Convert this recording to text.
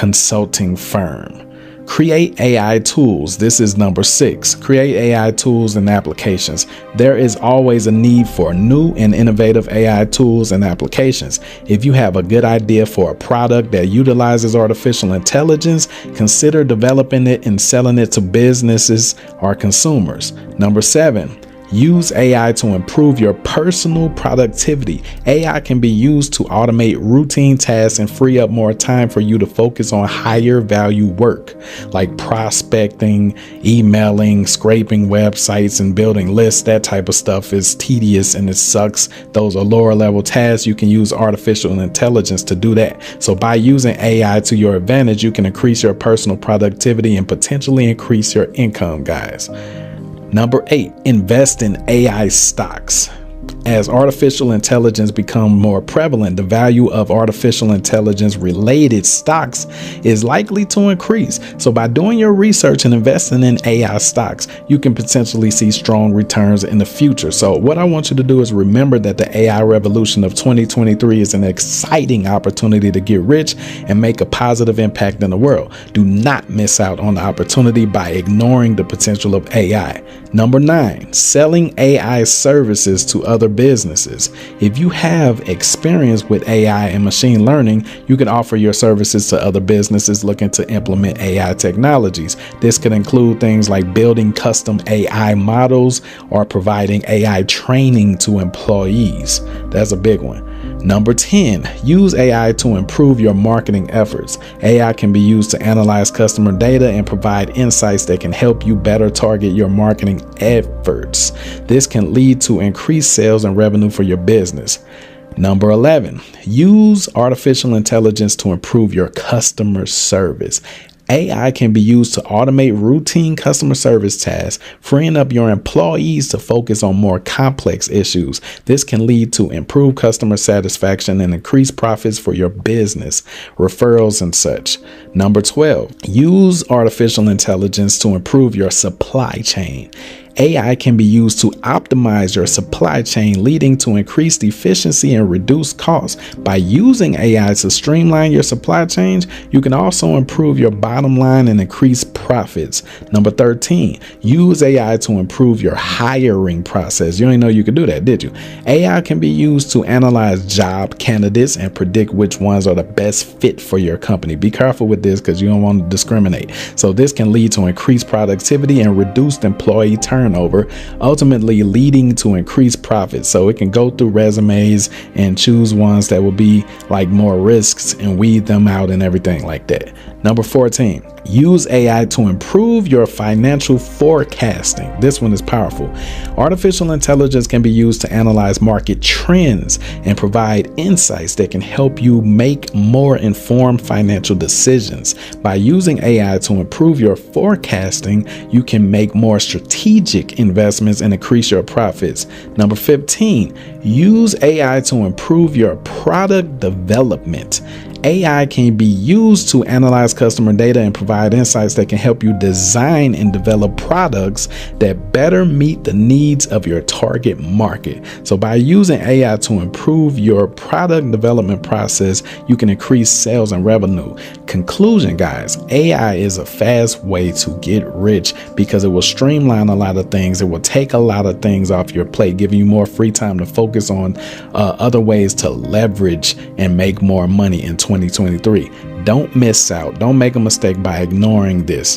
consulting firm. Create AI tools. This is number 6. Create AI tools and applications. There is always a need for new and innovative AI tools and applications. If you have a good idea for a product that utilizes artificial intelligence, consider developing it and selling it to businesses or consumers. Number 7. Use AI to improve your personal productivity. AI can be used to automate routine tasks and free up more time for you to focus on higher value work like prospecting, emailing, scraping websites, and building lists. That type of stuff is tedious and it sucks. Those are lower level tasks. You can use artificial intelligence to do that. So by using AI to your advantage, you can increase your personal productivity and potentially increase your income, guys. Number 8, invest in AI stocks. As artificial intelligence becomes more prevalent, the value of artificial intelligence related stocks is likely to increase. So by doing your research and investing in AI stocks, you can potentially see strong returns in the future. So what I want you to do is remember that the AI revolution of 2023 is an exciting opportunity to get rich and make a positive impact in the world. Do not miss out on the opportunity by ignoring the potential of AI. Number 9, selling AI services to other businesses. If you have experience with AI and machine learning, you can offer your services to other businesses looking to implement AI technologies. This could include things like building custom AI models or providing AI training to employees. That's a big one. Number 10, use AI to improve your marketing efforts. AI can be used to analyze customer data and provide insights that can help you better target your marketing efforts. This can lead to increased sales and revenue for your business. Number 11, use artificial intelligence to improve your customer service. AI can be used to automate routine customer service tasks, freeing up your employees to focus on more complex issues. This can lead to improved customer satisfaction and increased profits for your business, referrals, and such. Number 12, use artificial intelligence to improve your supply chain. AI can be used to optimize your supply chain, leading to increased efficiency and reduced costs. By using AI to streamline your supply chain, you can also improve your bottom line and increase profits. Number 13, use AI to improve your hiring process. You didn't know you could do that, did you? AI can be used to analyze job candidates and predict which ones are the best fit for your company. Be careful with this because you don't want to discriminate. So this can lead to increased productivity and reduced employee turnover, ultimately leading to increased profits. So it can go through resumes and choose ones that will be like more risks and weed them out and everything like that. Number 14, use AI to improve your financial forecasting. This one is powerful. Artificial intelligence can be used to analyze market trends and provide insights that can help you make more informed financial decisions. By using AI to improve your forecasting, you can make more strategic investments and increase your profits. Number 15, use AI to improve your product development. AI can be used to analyze customer data and provide insights that can help you design and develop products that better meet the needs of your target market. So by using AI to improve your product development process, you can increase sales and revenue. Conclusion, guys, AI is a fast way to get rich because it will streamline a lot of things. It will take a lot of things off your plate, giving you more free time to focus on other ways to leverage and make more money in 2023. Don't miss out. Don't make a mistake by ignoring this.